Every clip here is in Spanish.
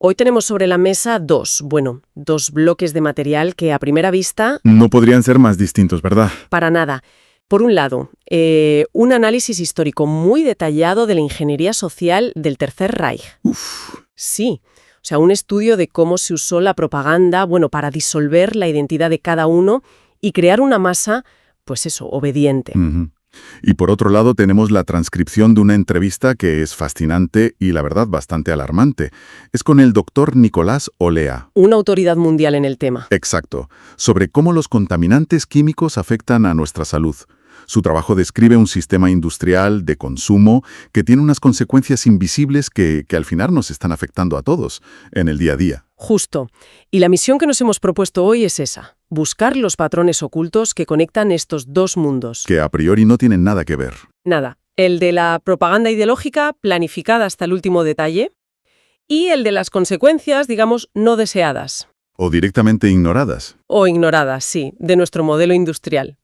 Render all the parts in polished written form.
Hoy tenemos sobre la mesa dos bloques de material que a primera vista, No podrían ser más distintos, ¿verdad? para nada. Por un lado, un análisis histórico muy detallado de la ingeniería social del Tercer Reich. Sí, o sea, un estudio de cómo se usó la propaganda, para disolver la identidad de cada uno y crear una masa, obediente. Ujú. Y por otro lado tenemos la transcripción de una entrevista que es fascinante y la verdad bastante alarmante. Es con el doctor Nicolás Olea. Una autoridad mundial en el tema. Exacto, sobre cómo los contaminantes químicos afectan a nuestra salud. Su trabajo describe un sistema industrial de consumo que tiene unas consecuencias invisibles que al final nos están afectando a todos en el día a día. Justo. Y la misión que nos hemos propuesto hoy es esa: buscar los patrones ocultos que conectan estos dos mundos. Que a priori no tienen nada que ver. Nada. El de la propaganda ideológica planificada hasta el último detalle y el de las consecuencias, no deseadas. O directamente ignoradas. O ignoradas, sí, de nuestro modelo industrial.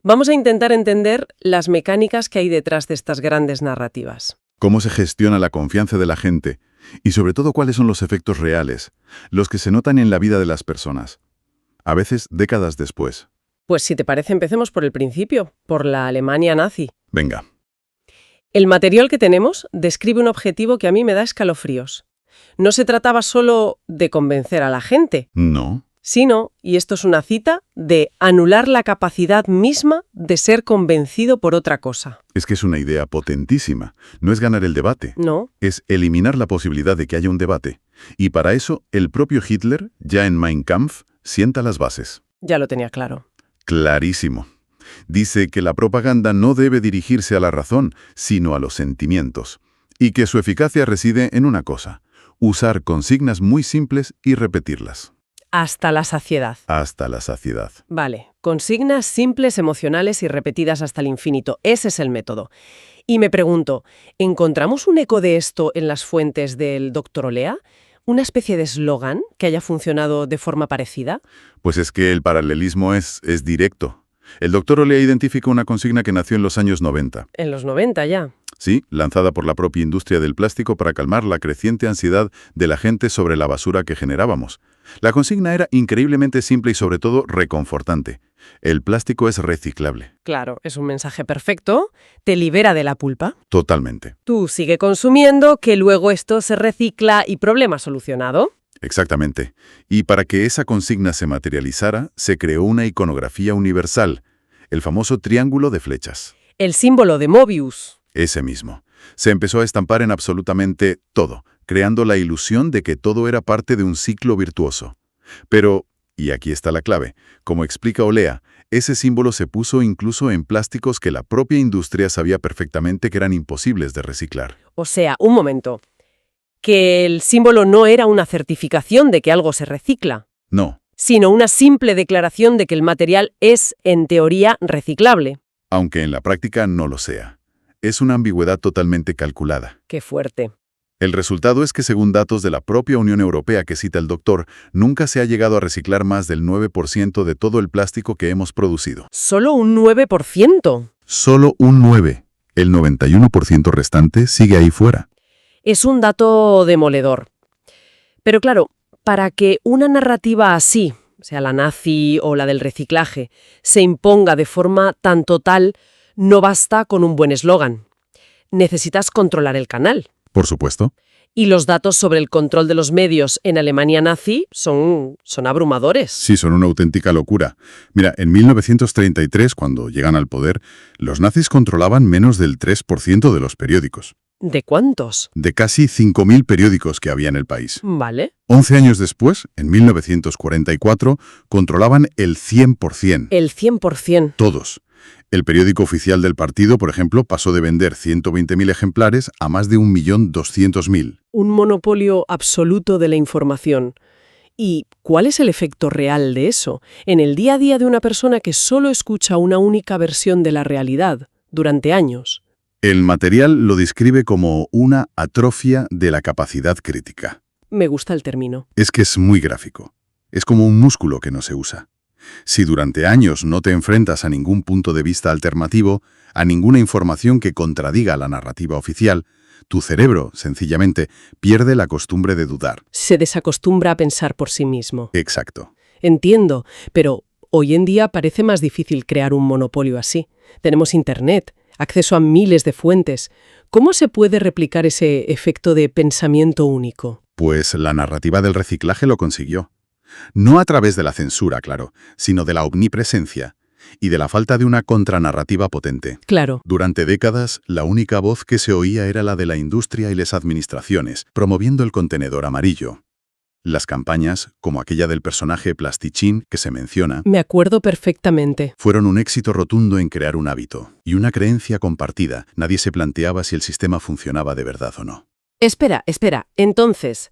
Vamos a intentar entender las mecánicas que hay detrás de estas grandes narrativas. Cómo se gestiona la confianza de la gente y sobre todo cuáles son los efectos reales, los que se notan en la vida de las personas, a veces décadas después. Pues si te parece, empecemos por el principio, por la Alemania nazi. Venga. El material que tenemos describe un objetivo que a mí me da escalofríos. No se trataba solo de convencer a la gente, No. sino, y esto es una cita, de anular la capacidad misma de ser convencido por otra cosa. Es que es una idea potentísima. No es ganar el debate. ¿No? Es eliminar la posibilidad de que haya un debate. Y para eso, el propio Hitler, ya en Mein Kampf, sienta las bases. Ya lo tenía claro. Clarísimo. Dice que la propaganda no debe dirigirse a la razón, sino a los sentimientos. Y que su eficacia reside en una cosa: usar consignas muy simples y repetirlas. Hasta la saciedad. Hasta la saciedad. Vale, consignas simples, emocionales y repetidas hasta el infinito. Ese es el método. Y me pregunto, ¿encontramos un eco de esto en las fuentes del Dr. Olea? ¿Una especie de eslogan que haya funcionado de forma parecida? Pues es que el paralelismo es directo. El doctor Olea identifica una consigna que nació en los años 90. En los 90 ya. Sí, lanzada por la propia industria del plástico para calmar la creciente ansiedad de la gente sobre la basura que generábamos. La consigna era increíblemente simple y sobre todo reconfortante. El plástico es reciclable. Claro, es un mensaje perfecto. Te libera de la pulpa. Totalmente. Tú sigue consumiendo, que luego esto se recicla y problema solucionado. Exactamente. Y para que esa consigna se materializara, se creó una iconografía universal, el famoso triángulo de flechas. El símbolo de Mobius. Ese mismo. Se empezó a estampar en absolutamente todo, creando la ilusión de que todo era parte de un ciclo virtuoso. Pero, y aquí está la clave, como explica Olea, ese símbolo se puso incluso en plásticos que la propia industria sabía perfectamente que eran imposibles de reciclar. O sea, un momento. Que el símbolo no era una certificación de que algo se recicla, No, sino una simple declaración de que el material es, en teoría, reciclable. aunque en la práctica no lo sea. Es una ambigüedad totalmente calculada. Qué fuerte. El resultado es que, según datos de la propia Unión Europea que cita el doctor, nunca se ha llegado a reciclar más del 9% de todo el plástico que hemos producido. Solo un 9%. Solo un 9%. El 91% restante sigue ahí fuera. Es un dato demoledor. Pero claro, para que una narrativa así, sea la nazi o la del reciclaje, se imponga de forma tan total, no basta con un buen eslogan. Necesitas controlar el canal. Por supuesto. Y los datos sobre el control de los medios en Alemania nazi son abrumadores. Sí, son una auténtica locura. Mira, en 1933, cuando llegan al poder, los nazis controlaban menos del 3% de los periódicos. ¿De cuántos? De casi 5.000 periódicos que había en el país. Vale. 11 años después, en 1944, controlaban el 100%. El 100%. Todos. El periódico oficial del partido, por ejemplo, pasó de vender 120.000 ejemplares a más de 1.200.000. Un monopolio absoluto de la información. ¿Y cuál es el efecto real de eso en el día a día de una persona que solo escucha una única versión de la realidad durante años? El material lo describe como una atrofia de la capacidad crítica. Me gusta el término. Es que es muy gráfico. Es como un músculo que no se usa. Si durante años no te enfrentas a ningún punto de vista alternativo, a ninguna información que contradiga la narrativa oficial, Tu cerebro, sencillamente, pierde la costumbre de dudar. Se desacostumbra a pensar por sí mismo. Exacto. Entiendo, pero hoy en día parece más difícil crear un monopolio así. Tenemos Internet, acceso a miles de fuentes. ¿Cómo se puede replicar ese efecto de pensamiento único? Pues la narrativa del reciclaje lo consiguió. No a través de la censura, claro, sino de la omnipresencia y de la falta de una contranarrativa potente. Claro. Durante décadas, la única voz que se oía era la de la industria y las administraciones, promoviendo el contenedor amarillo. Las campañas, como aquella del personaje Plastichín que se menciona, Me acuerdo perfectamente. fueron un éxito rotundo en crear un hábito y una creencia compartida. Nadie se planteaba si el sistema funcionaba de verdad o no. Espera. Entonces,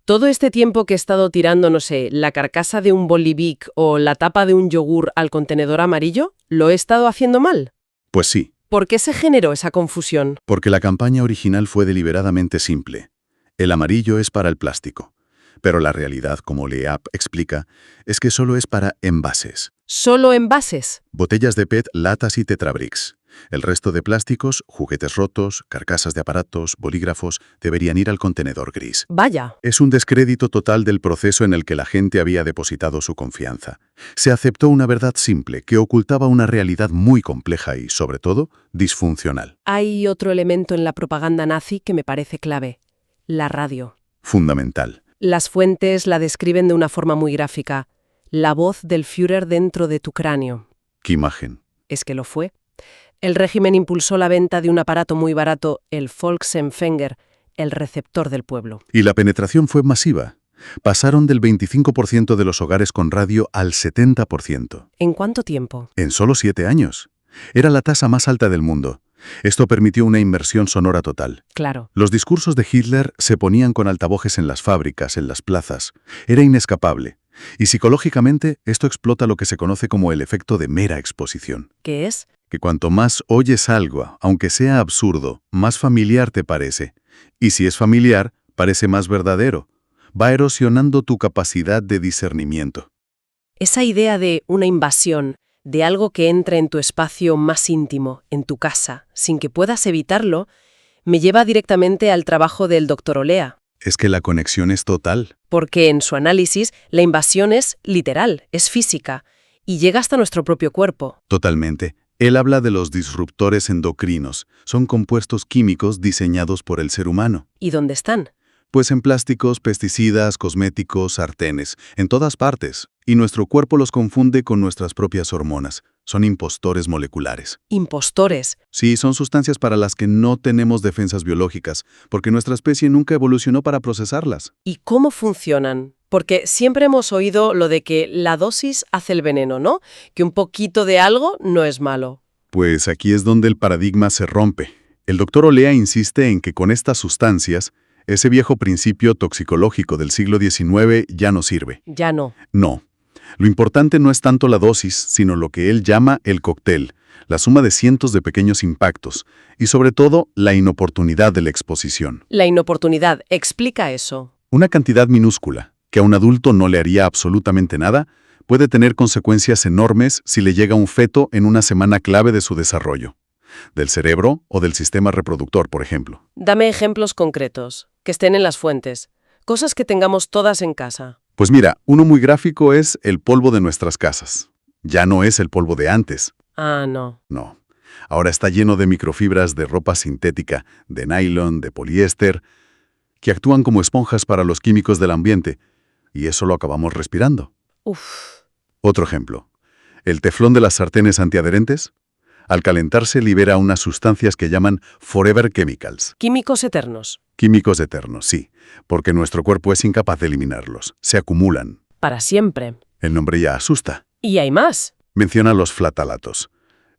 todo este tiempo que he estado tirando, no sé, la carcasa de un Bolivic o la tapa de un yogur al contenedor amarillo, ¿lo he estado haciendo mal? Pues sí, ¿Por qué se generó esa confusión? porque la campaña original fue deliberadamente simple. El amarillo es para el plástico. Pero la realidad, como Leap explica, es que solo es para envases. ¿Solo envases? Botellas de PET, latas y tetrabricks. El resto de plásticos, juguetes rotos, carcasas de aparatos, bolígrafos, deberían ir al contenedor gris. Vaya. Es un descrédito total del proceso en el que la gente había depositado su confianza. Se aceptó una verdad simple que ocultaba una realidad muy compleja y, sobre todo, disfuncional. Hay otro elemento en la propaganda nazi que me parece clave. La radio. Fundamental. Las fuentes la describen de una forma muy gráfica. La voz del Führer dentro de tu cráneo. ¿Qué imagen? Es que lo fue. El régimen impulsó la venta de un aparato muy barato, el Volksempfänger, el receptor del pueblo. Y la penetración fue masiva. Pasaron del 25% de los hogares con radio al 70%. ¿En cuánto tiempo? En solo 7 años. Era la tasa más alta del mundo. Esto permitió una inmersión sonora total. Claro. Los discursos de Hitler se ponían con altavoces en las fábricas, en las plazas. Era inescapable. Y psicológicamente, esto explota lo que se conoce como el efecto de mera exposición. ¿Qué es? Que cuanto más oyes algo, aunque sea absurdo, más familiar te parece. Y si es familiar, parece más verdadero. Va erosionando tu capacidad de discernimiento. Esa idea de una invasión, de algo que entre en tu espacio más íntimo, en tu casa, sin que puedas evitarlo, me lleva directamente al trabajo del Dr. Olea. Es que la conexión es total. Porque en su análisis, la invasión es literal, es física, y llega hasta nuestro propio cuerpo. Totalmente. Él habla de los disruptores endocrinos. Son compuestos químicos diseñados por el ser humano. ¿Y dónde están? Pues en plásticos, pesticidas, cosméticos, sartenes, en todas partes. Y nuestro cuerpo los confunde con nuestras propias hormonas. Son impostores moleculares. Impostores. Sí, son sustancias para las que no tenemos defensas biológicas, porque nuestra especie nunca evolucionó para procesarlas. ¿Y cómo funcionan? Porque siempre hemos oído lo de que la dosis hace el veneno, ¿no? Que un poquito de algo no es malo. Pues aquí es donde el paradigma se rompe. El doctor Olea insiste en que con estas sustancias, ese viejo principio toxicológico del siglo XIX ya no sirve. Ya no. No. Lo importante no es tanto la dosis, sino lo que él llama el cóctel, la suma de cientos de pequeños impactos, y sobre todo, la inoportunidad de la exposición. La inoportunidad, explica eso. Una cantidad minúscula, que a un adulto no le haría absolutamente nada, puede tener consecuencias enormes si le llega a un feto en una semana clave de su desarrollo. Del cerebro o del sistema reproductor, por ejemplo. Dame ejemplos concretos, que estén en las fuentes. Cosas que tengamos todas en casa. Pues mira, uno muy gráfico es el polvo de nuestras casas. Ya no es el polvo de antes. Ah, no. No. Ahora está lleno de microfibras de ropa sintética, de nylon, de poliéster, que actúan como esponjas para los químicos del ambiente, y eso lo acabamos respirando. Uf. Otro ejemplo. El teflón de las sartenes antiadherentes. Al calentarse libera unas sustancias que llaman forever chemicals. Químicos eternos. Químicos eternos, sí, porque nuestro cuerpo es incapaz de eliminarlos. Se acumulan. Para siempre. El nombre ya asusta. Y hay más. Menciona los flatalatos,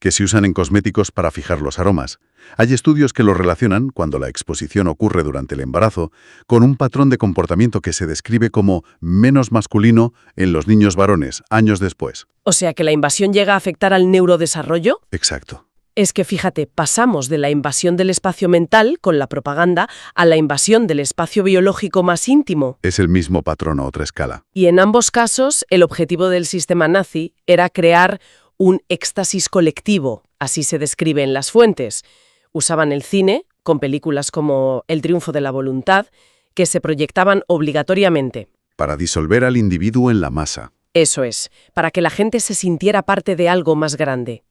que se usan en cosméticos para fijar los aromas. Hay estudios que lo relacionan, cuando la exposición ocurre durante el embarazo, con un patrón de comportamiento que se describe como menos masculino en los niños varones, años después. O sea que la invasión llega a afectar al neurodesarrollo. Exacto. Es que fíjate, pasamos de la invasión del espacio mental, con la propaganda, a la invasión del espacio biológico más íntimo. Es el mismo patrón a otra escala. Y en ambos casos, el objetivo del sistema nazi era crear un éxtasis colectivo, así se describe en las fuentes. Usaban el cine, con películas como El triunfo de la voluntad, que se proyectaban obligatoriamente. Para disolver al individuo en la masa. Eso es, para que la gente se sintiera parte de algo más grande.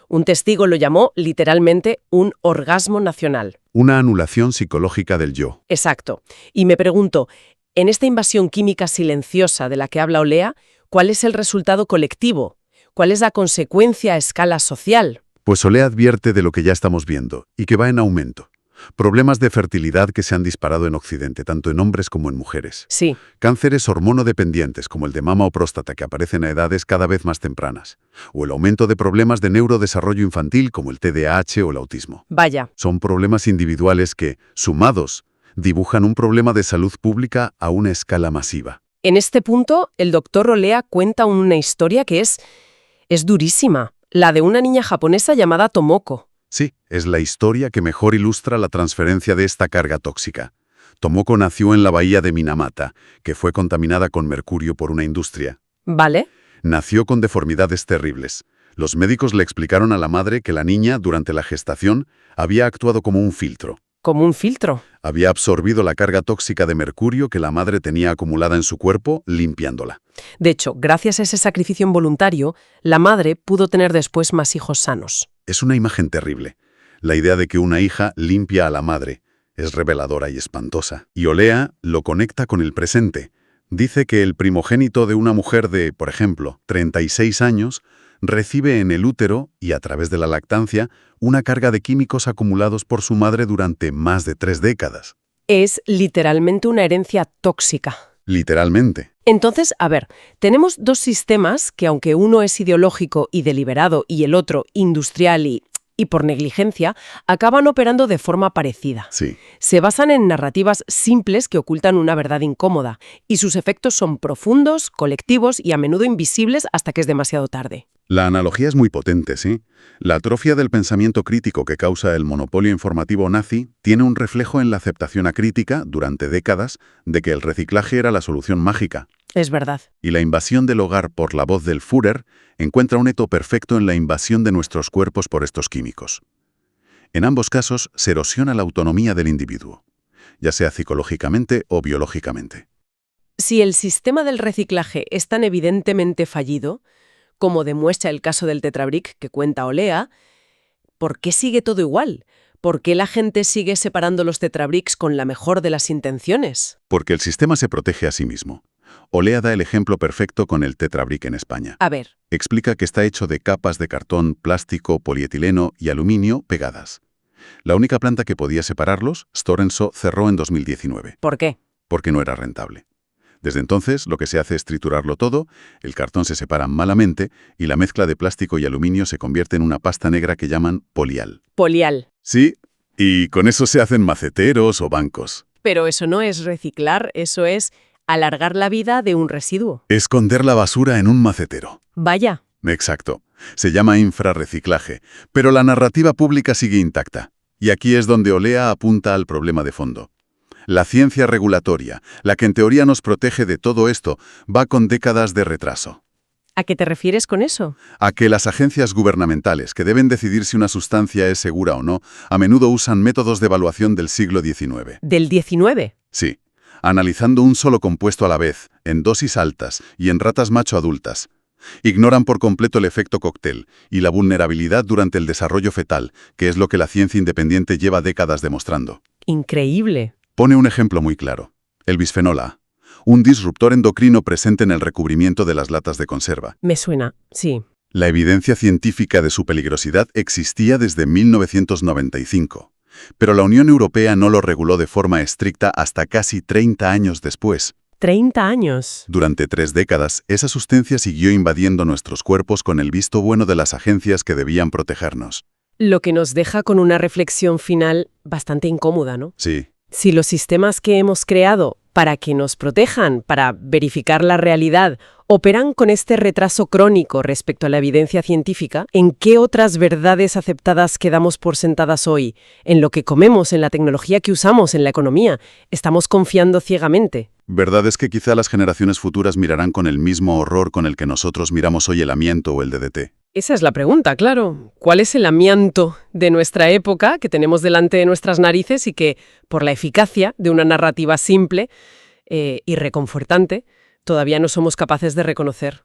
Un testigo lo llamó literalmente un orgasmo nacional. Una anulación psicológica del yo. Exacto. Y me pregunto, en esta invasión química silenciosa de la que habla Olea, ¿cuál es el resultado colectivo? ¿Cuál es la consecuencia a escala social? Pues Olea advierte de lo que ya estamos viendo, y que va en aumento. Problemas de fertilidad que se han disparado en Occidente, tanto en hombres como en mujeres. Sí. Cánceres hormonodependientes, como el de mama o próstata, que aparecen a edades cada vez más tempranas. O el aumento de problemas de neurodesarrollo infantil, como el TDAH o el autismo. Vaya. Son problemas individuales que, sumados, dibujan un problema de salud pública a una escala masiva. En este punto, el doctor Olea cuenta una historia que es durísima. La de una niña japonesa llamada Tomoko. Sí, es la historia que mejor ilustra la transferencia de esta carga tóxica. Tomoko nació en la bahía de Minamata, que fue contaminada con mercurio por una industria. ¿Vale? Nació con deformidades terribles. Los médicos le explicaron a la madre que la niña, durante la gestación, había actuado como un filtro. Como un filtro. Había absorbido la carga tóxica de mercurio que la madre tenía acumulada en su cuerpo, limpiándola. De hecho, gracias a ese sacrificio involuntario, la madre pudo tener después más hijos sanos. Es una imagen terrible. La idea de que una hija limpia a la madre es reveladora y espantosa. Y Olea lo conecta con el presente. Dice que el primogénito de una mujer de, por ejemplo, 36 años, recibe en el útero y a través de la lactancia una carga de químicos acumulados por su madre durante más de 3 décadas. Es literalmente una herencia tóxica. Literalmente. Entonces, a ver, tenemos dos sistemas que, aunque uno es ideológico y deliberado y el otro industrial y por negligencia, acaban operando de forma parecida. Sí. Se basan en narrativas simples que ocultan una verdad incómoda, y sus efectos son profundos, colectivos y a menudo invisibles hasta que es demasiado tarde. La analogía es muy potente, ¿sí? La atrofia del pensamiento crítico que causa el monopolio informativo nazi tiene un reflejo en la aceptación acrítica, durante décadas, de que el reciclaje era la solución mágica. Es verdad. Y la invasión del hogar por la voz del Führer encuentra un eco perfecto en la invasión de nuestros cuerpos por estos químicos. En ambos casos se erosiona la autonomía del individuo, ya sea psicológicamente o biológicamente. Si el sistema del reciclaje es tan evidentemente fallido, como demuestra el caso del Tetrabric que cuenta Olea, ¿por qué sigue todo igual? ¿Por qué la gente sigue separando los Tetrabrics con la mejor de las intenciones? Porque el sistema se protege a sí mismo. Olea da el ejemplo perfecto con el Tetrabric en España. A ver. Explica que está hecho de capas de cartón, plástico, polietileno y aluminio pegadas. La única planta que podía separarlos, Storenso, cerró en 2019. ¿Por qué? Porque no era rentable. Desde entonces, lo que se hace es triturarlo todo, el cartón se separa malamente y la mezcla de plástico y aluminio se convierte en una pasta negra que llaman polial. Polial. Sí, y con eso se hacen maceteros o bancos. Pero eso no es reciclar, eso es alargar la vida de un residuo. Esconder la basura en un macetero. Vaya. Exacto. Se llama infrarreciclaje, pero la narrativa pública sigue intacta. Y aquí es donde Olea apunta al problema de fondo. La ciencia regulatoria, la que en teoría nos protege de todo esto, va con décadas de retraso. ¿A qué te refieres con eso? A que las agencias gubernamentales, que deben decidir si una sustancia es segura o no, a menudo usan métodos de evaluación del siglo XIX. ¿Del XIX? Sí, analizando un solo compuesto a la vez, en dosis altas y en ratas macho adultas. Ignoran por completo el efecto cóctel y la vulnerabilidad durante el desarrollo fetal, que es lo que la ciencia independiente lleva décadas demostrando. Increíble. Pone un ejemplo muy claro. El bisfenol A, un disruptor endocrino presente en el recubrimiento de las latas de conserva. Me suena, sí. La evidencia científica de su peligrosidad existía desde 1995, pero la Unión Europea no lo reguló de forma estricta hasta casi 30 años después. 30 años. Durante 3 décadas, esa sustancia siguió invadiendo nuestros cuerpos con el visto bueno de las agencias que debían protegernos. Lo que nos deja con una reflexión final bastante incómoda, ¿no? Sí. Si los sistemas que hemos creado para que nos protejan, para verificar la realidad, operan con este retraso crónico respecto a la evidencia científica, ¿en qué otras verdades aceptadas quedamos por sentadas hoy? ¿En lo que comemos, en la tecnología que usamos, en la economía? ¿Estamos confiando ciegamente? Verdad es que quizá las generaciones futuras mirarán con el mismo horror con el que nosotros miramos hoy el amianto o el DDT. Esa es la pregunta, claro. ¿Cuál es el amianto de nuestra época que tenemos delante de nuestras narices y que, por la eficacia de una narrativa simple y reconfortante, todavía no somos capaces de reconocer?